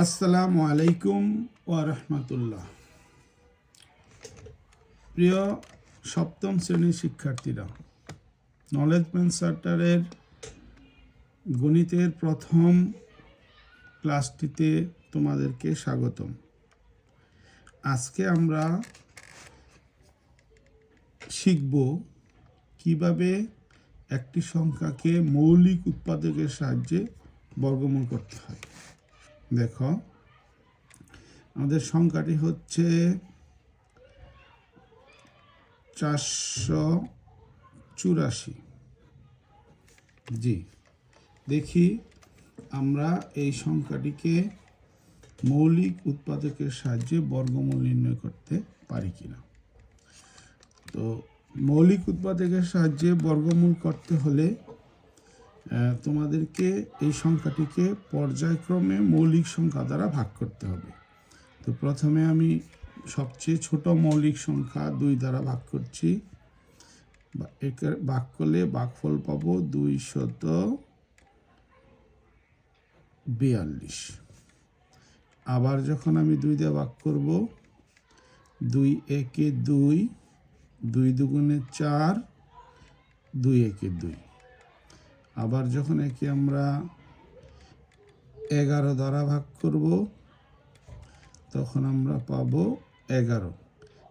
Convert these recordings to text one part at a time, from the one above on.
আসসালামু আলাইকুম ওয়া রাহমাতুল্লাহ। প্রিয় সপ্তম শ্রেণীর শিক্ষার্থীরা, নলেজ পেন্সার্টারের গণিতের প্রথম ক্লাসটিতে তোমাদেরকে স্বাগতম। আজকে আমরা শিখব কিভাবে একটি সংখ্যাকে মৌলিক উৎপাদকের সাহায্যে বর্গমূল করতে হয়। দেখো, আমাদের সংখ্যাটি হচ্ছে 484। জি, দেখি আমরা এই সংখ্যাটিকে মৌলিক উৎপাদকের সাহায্যে বর্গমূল নির্ণয় করতে পারি কিনা। তো মৌলিক উৎপাদকের সাহায্যে বর্গমূল করতে হলে তোমাদেরকে এই সংখ্যাটিকে পর্যায়ক্রমে মৌলিক সংখ্যা দ্বারা ভাগ করতে হবে। তো প্রথমে আমি সবচেয়ে ছোট মৌলিক সংখ্যা 2 দ্বারা ভাগ করছি। একে ভাগ করলে ভাগফল পাবো 242। আবার যখন আমি 2 দিয়ে ভাগ করব, 2 একে 2, 2 দুগুণে 4, 2 একে 2। আবার যখন একে আমরা 11 দ্বারা ভাগ করব, তখন আমরা পাবো 11।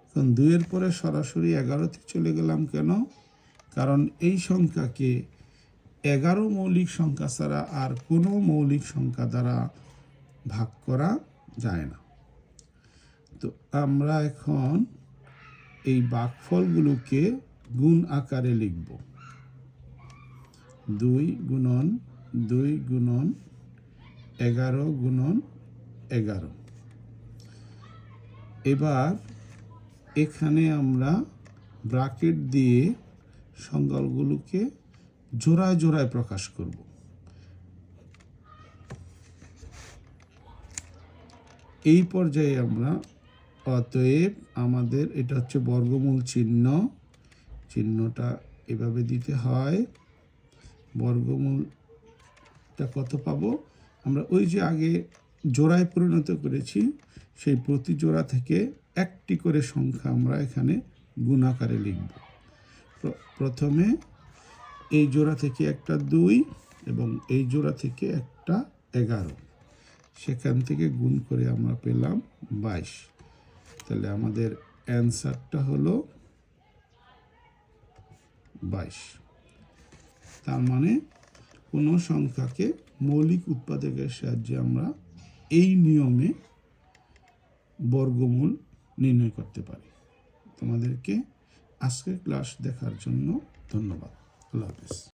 এখন 2 এর পরে সরাসরি 11তে চলে গেলাম কেন? কারণ এই সংখ্যাকে 11 মৌলিক সংখ্যা ছাড়া আর কোনো মৌলিক সংখ্যা দ্বারা ভাগ করা যায় না। তো আমরা এখন এই ভাগফলগুলোকে গুণ আকারে লিখব। 2 গুণন 2 গুণন 11 গুণন 11। এবার এখানে আমরা ব্র্যাকেট দিয়ে সংখ্যাগুলোকে জোড়ায় জোড়ায় প্রকাশ করব। এই পর্যায়ে আমরা অতএব আমাদের এটা হচ্ছে বর্গমূল চিহ্নটা এভাবে দিতে হয়। বর্গমূলটা কত পাবো আমরা? ওই যে আগে জোড়ায় পরিণত করেছি, সেই প্রতি জোড়া থেকে একটি করে সংখ্যা আমরা এখানে গুণ আকারে লিখব। প্রথমে এই জোড়া থেকে একটা 2 এবং এই জোড়া থেকে একটা 11, সেখান থেকে গুণ করে আমরা পেলাম 22। তাহলে আমাদের অ্যান্সারটা হলো 22। তার মানে কোনো সংখ্যাকে মৌলিক উৎপাদকের সাহায্যে আমরা এই নিয়মে বর্গমূল নির্ণয় করতে পারি। তোমাদেরকে আজকের ক্লাস দেখার জন্য ধন্যবাদ। আল্লাহ হাফেজ।